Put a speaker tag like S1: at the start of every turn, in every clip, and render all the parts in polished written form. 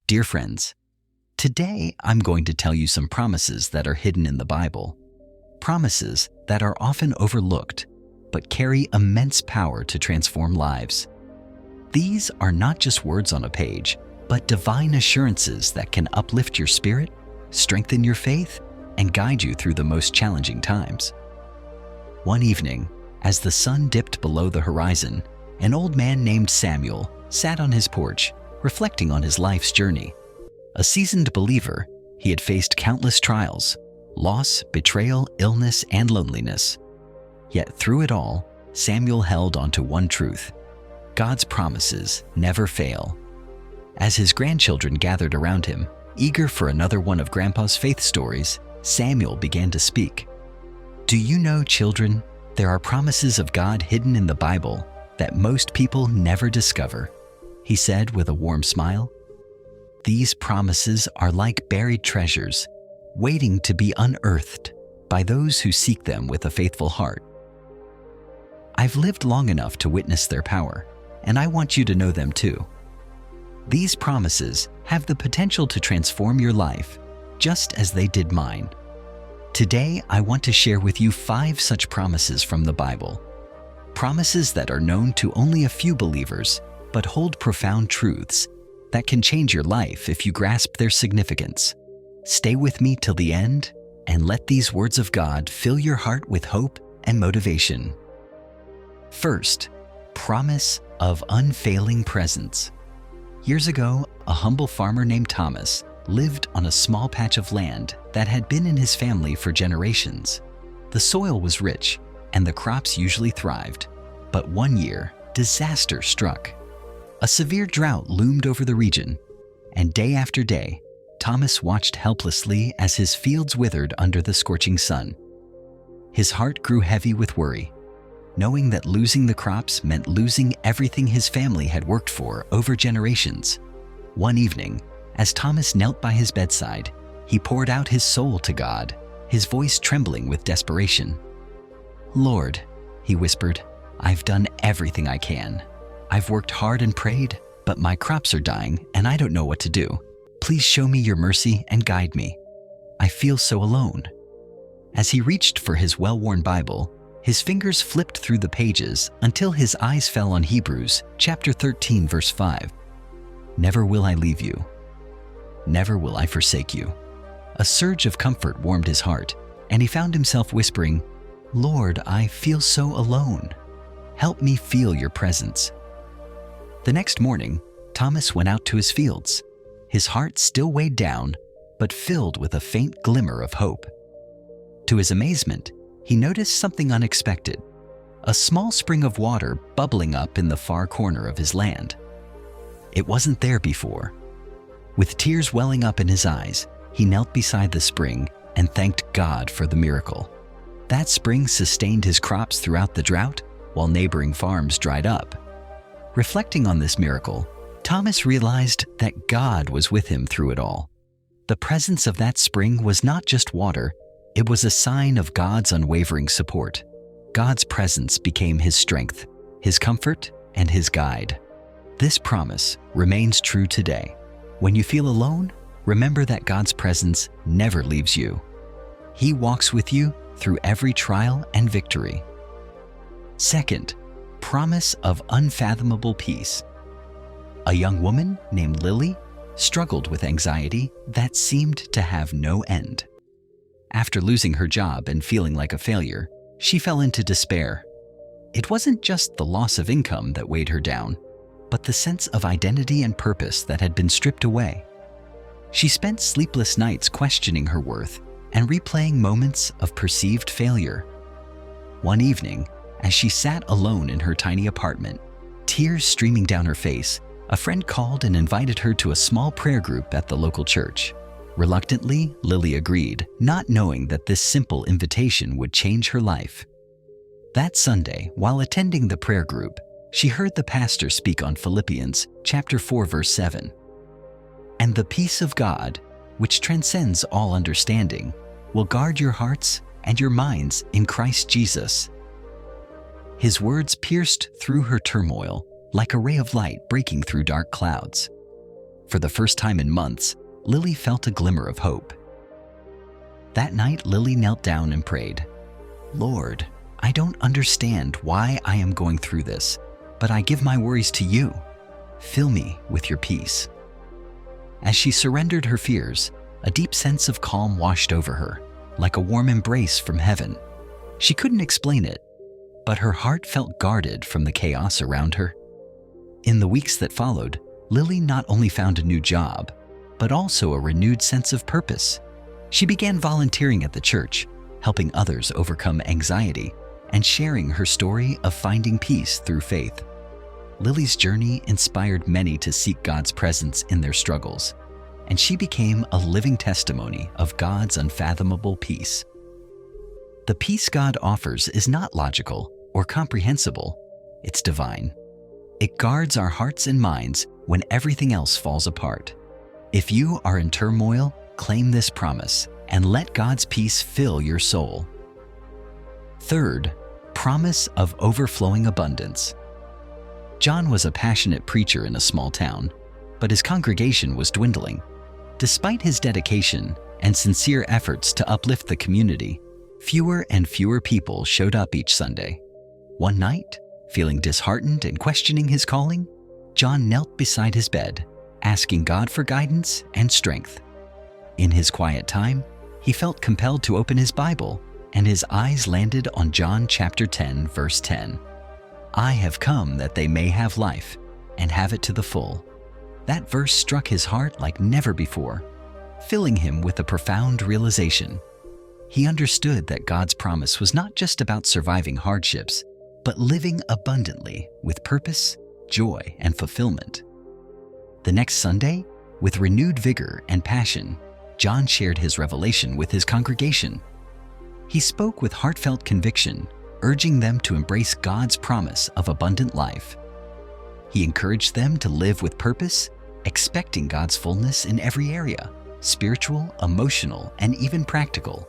S1: Dear friends, today I'm going to tell you some promises that are hidden in the Bible. Promises that are often overlooked, but carry immense power to transform lives. These are not just words on a page, but divine assurances that can uplift your spirit, strengthen your faith, and guide you through the most challenging times. One evening, as the sun dipped below the horizon, an old man named Samuel sat on his porch, reflecting on his life's journey. A seasoned believer, he had faced countless trials, loss, betrayal, illness, and loneliness. Yet through it all, Samuel held onto one truth: God's promises never fail. As his grandchildren gathered around him, eager for another one of Grandpa's faith stories, Samuel began to speak. Do you know, children, there are promises of God hidden in the Bible that most people never discover, he said with a warm smile. These promises are like buried treasures, waiting to be unearthed by those who seek them with a faithful heart. I've lived long enough to witness their power, and I want you to know them too. These promises have the potential to transform your life, just as they did mine. Today, I want to share with you 5 such promises from the Bible. Promises that are known to only a few believers, but hold profound truths that can change your life if you grasp their significance. Stay with me till the end, and let these words of God fill your heart with hope and motivation. First, promise of unfailing presence. Years ago, a humble farmer named Thomas lived on a small patch of land that had been in his family for generations. The soil was rich, and the crops usually thrived. But one year, disaster struck. A severe drought loomed over the region, and day after day, Thomas watched helplessly as his fields withered under the scorching sun. His heart grew heavy with worry, knowing that losing the crops meant losing everything his family had worked for over generations. One evening, as Thomas knelt by his bedside, he poured out his soul to God, his voice trembling with desperation. "Lord," he whispered, "I've done everything I can. I've worked hard and prayed, but my crops are dying and I don't know what to do. Please show me your mercy and guide me. I feel so alone." As he reached for his well-worn Bible, his fingers flipped through the pages until his eyes fell on Hebrews chapter 13, verse 5. "Never will I leave you. Never will I forsake you." A surge of comfort warmed his heart, and he found himself whispering, "Lord, I feel so alone. Help me feel your presence." The next morning, Thomas went out to his fields, his heart still weighed down, but filled with a faint glimmer of hope. To his amazement, he noticed something unexpected: a small spring of water bubbling up in the far corner of his land. It wasn't there before. With tears welling up in his eyes, he knelt beside the spring and thanked God for the miracle. That spring sustained his crops throughout the drought, while neighboring farms dried up. Reflecting on this miracle, Thomas realized that God was with him through it all. The presence of that spring was not just water, it was a sign of God's unwavering support. God's presence became his strength, his comfort, and his guide. This promise remains true today. When you feel alone, remember that God's presence never leaves you. He walks with you through every trial and victory. Second, promise of unfathomable peace. A young woman named Lily struggled with anxiety that seemed to have no end. After losing her job and feeling like a failure, she fell into despair. It wasn't just the loss of income that weighed her down, but the sense of identity and purpose that had been stripped away. She spent sleepless nights questioning her worth and replaying moments of perceived failure. One evening, as she sat alone in her tiny apartment, tears streaming down her face, a friend called and invited her to a small prayer group at the local church. Reluctantly, Lily agreed, not knowing that this simple invitation would change her life. That Sunday, while attending the prayer group, she heard the pastor speak on Philippians chapter 4, verse 7. "And the peace of God, which transcends all understanding, will guard your hearts and your minds in Christ Jesus." His words pierced through her turmoil like a ray of light breaking through dark clouds. For the first time in months, Lily felt a glimmer of hope. That night, Lily knelt down and prayed, "Lord, I don't understand why I am going through this, but I give my worries to you. Fill me with your peace." As she surrendered her fears, a deep sense of calm washed over her, like a warm embrace from heaven. She couldn't explain it, but her heart felt guarded from the chaos around her. In the weeks that followed, Lily not only found a new job, but also a renewed sense of purpose. She began volunteering at the church, helping others overcome anxiety, and sharing her story of finding peace through faith. Lily's journey inspired many to seek God's presence in their struggles, and she became a living testimony of God's unfathomable peace. The peace God offers is not logical or comprehensible, it's divine. It guards our hearts and minds when everything else falls apart. If you are in turmoil, claim this promise and let God's peace fill your soul. Third, promise of overflowing abundance. John was a passionate preacher in a small town, but his congregation was dwindling. Despite his dedication and sincere efforts to uplift the community, fewer and fewer people showed up each Sunday. One night, feeling disheartened and questioning his calling, John knelt beside his bed, asking God for guidance and strength. In his quiet time, he felt compelled to open his Bible, and his eyes landed on John chapter 10, verse 10. "I have come that they may have life, and have it to the full." That verse struck his heart like never before, filling him with a profound realization. He understood that God's promise was not just about surviving hardships, but living abundantly with purpose, joy, and fulfillment. The next Sunday, with renewed vigor and passion, John shared his revelation with his congregation. He spoke with heartfelt conviction, urging them to embrace God's promise of abundant life. He encouraged them to live with purpose, expecting God's fullness in every area, spiritual, emotional, and even practical.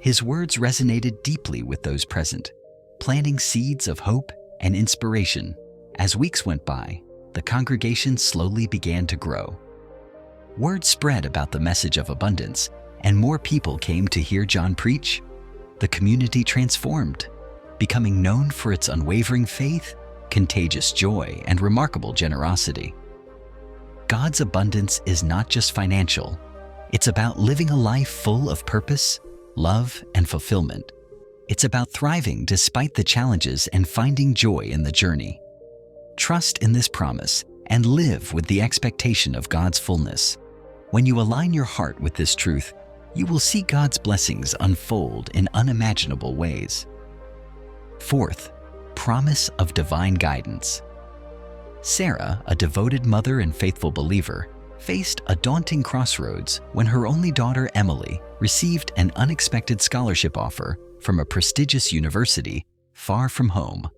S1: His words resonated deeply with those present, planting seeds of hope and inspiration. As weeks went by, the congregation slowly began to grow. Word spread about the message of abundance, and more people came to hear John preach. The community transformed, becoming known for its unwavering faith, contagious joy, and remarkable generosity. God's abundance is not just financial. It's about living a life full of purpose, love, and fulfillment. It's about thriving despite the challenges and finding joy in the journey. Trust in this promise and live with the expectation of God's fullness. When you align your heart with this truth, you will see God's blessings unfold in unimaginable ways. Fourth, promise of divine guidance. Sarah, a devoted mother and faithful believer, faced a daunting crossroads when her only daughter, Emily, received an unexpected scholarship offer from a prestigious university far from home.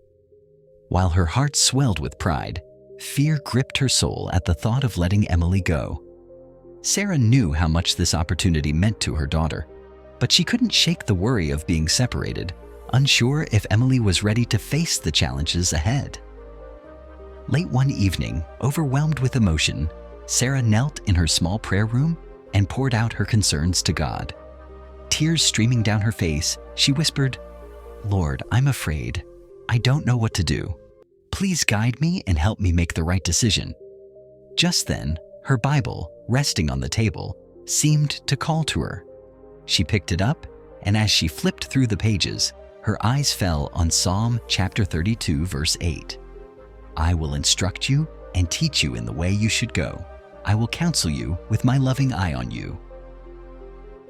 S1: While her heart swelled with pride, fear gripped her soul at the thought of letting Emily go. Sarah knew how much this opportunity meant to her daughter, but she couldn't shake the worry of being separated, unsure if Emily was ready to face the challenges ahead. Late one evening, overwhelmed with emotion, Sarah knelt in her small prayer room and poured out her concerns to God. Tears streaming down her face, she whispered, "Lord, I'm afraid. I don't know what to do. Please guide me and help me make the right decision." Just then, her Bible, resting on the table, seemed to call to her. She picked it up, and as she flipped through the pages, her eyes fell on Psalm chapter 32, verse 8. "I will instruct you and teach you in the way you should go. I will counsel you with my loving eye on you."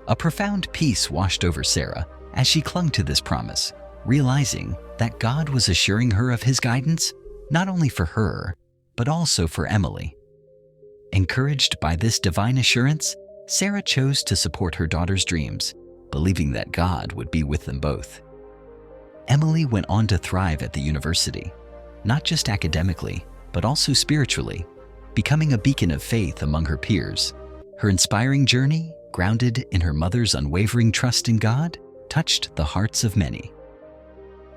S1: A profound peace washed over Sarah as she clung to this promise, realizing that God was assuring her of his guidance, not only for her, but also for Emily. Encouraged by this divine assurance, Sarah chose to support her daughter's dreams, believing that God would be with them both. Emily went on to thrive at the university, not just academically, but also spiritually, becoming a beacon of faith among her peers. Her inspiring journey, grounded in her mother's unwavering trust in God, touched the hearts of many.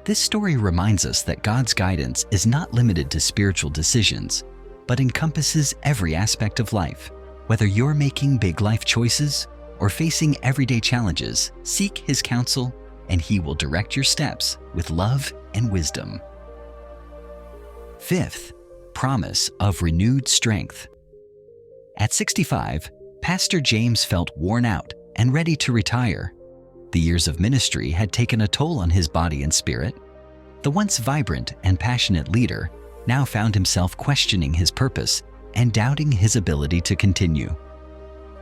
S1: This story reminds us that God's guidance is not limited to spiritual decisions, but encompasses every aspect of life. Whether you're making big life choices or facing everyday challenges, seek His counsel, and He will direct your steps with love and wisdom. Fifth, promise of renewed strength. At 65, Pastor James felt worn out and ready to retire. The years of ministry had taken a toll on his body and spirit. The once vibrant and passionate leader now found himself questioning his purpose and doubting his ability to continue.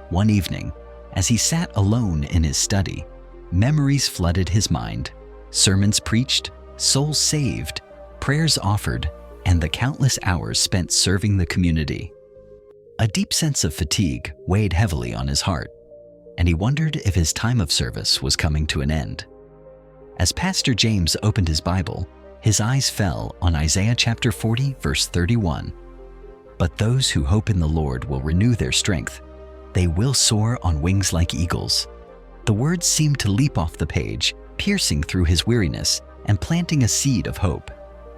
S1: One evening, as he sat alone in his study, memories flooded his mind. Sermons preached, souls saved, prayers offered, and the countless hours spent serving the community. A deep sense of fatigue weighed heavily on his heart, and he wondered if his time of service was coming to an end. As Pastor James opened his Bible, his eyes fell on Isaiah chapter 40, verse 31. "But those who hope in the Lord will renew their strength. They will soar on wings like eagles." The words seemed to leap off the page, piercing through his weariness and planting a seed of hope.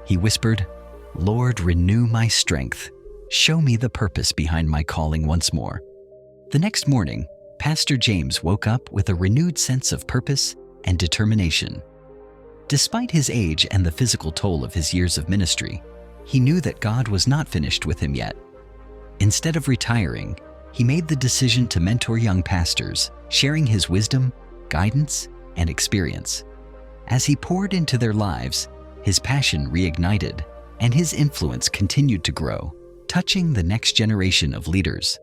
S1: He whispered, "Lord, renew my strength. Show me the purpose behind my calling once more." The next morning, Pastor James woke up with a renewed sense of purpose and determination. Despite his age and the physical toll of his years of ministry, he knew that God was not finished with him yet. Instead of retiring, he made the decision to mentor young pastors, sharing his wisdom, guidance, and experience. As he poured into their lives, his passion reignited, and his influence continued to grow, touching the next generation of leaders.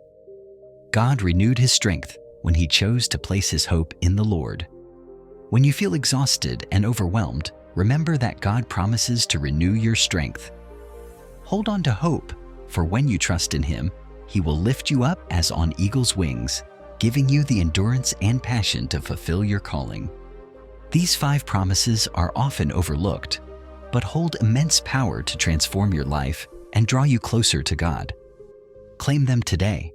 S1: God renewed his strength when he chose to place his hope in the Lord. When you feel exhausted and overwhelmed, remember that God promises to renew your strength. Hold on to hope, for when you trust in Him, He will lift you up as on eagle's wings, giving you the endurance and passion to fulfill your calling. These 5 promises are often overlooked, but hold immense power to transform your life and draw you closer to God. Claim them today.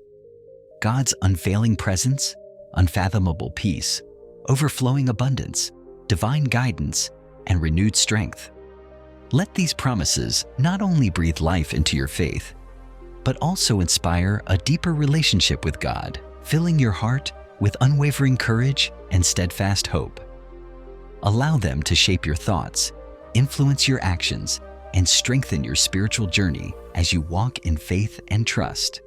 S1: God's unfailing presence, unfathomable peace, overflowing abundance, divine guidance, and renewed strength. Let these promises not only breathe life into your faith, but also inspire a deeper relationship with God, filling your heart with unwavering courage and steadfast hope. Allow them to shape your thoughts, influence your actions, and strengthen your spiritual journey as you walk in faith and trust.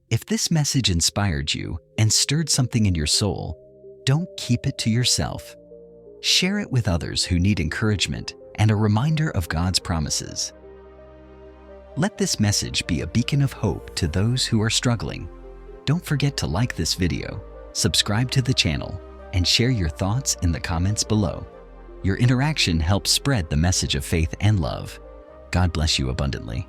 S1: If this message inspired you and stirred something in your soul, don't keep it to yourself. Share it with others who need encouragement and a reminder of God's promises. Let this message be a beacon of hope to those who are struggling. Don't forget to like this video, subscribe to the channel, and share your thoughts in the comments below. Your interaction helps spread the message of faith and love. God bless you abundantly.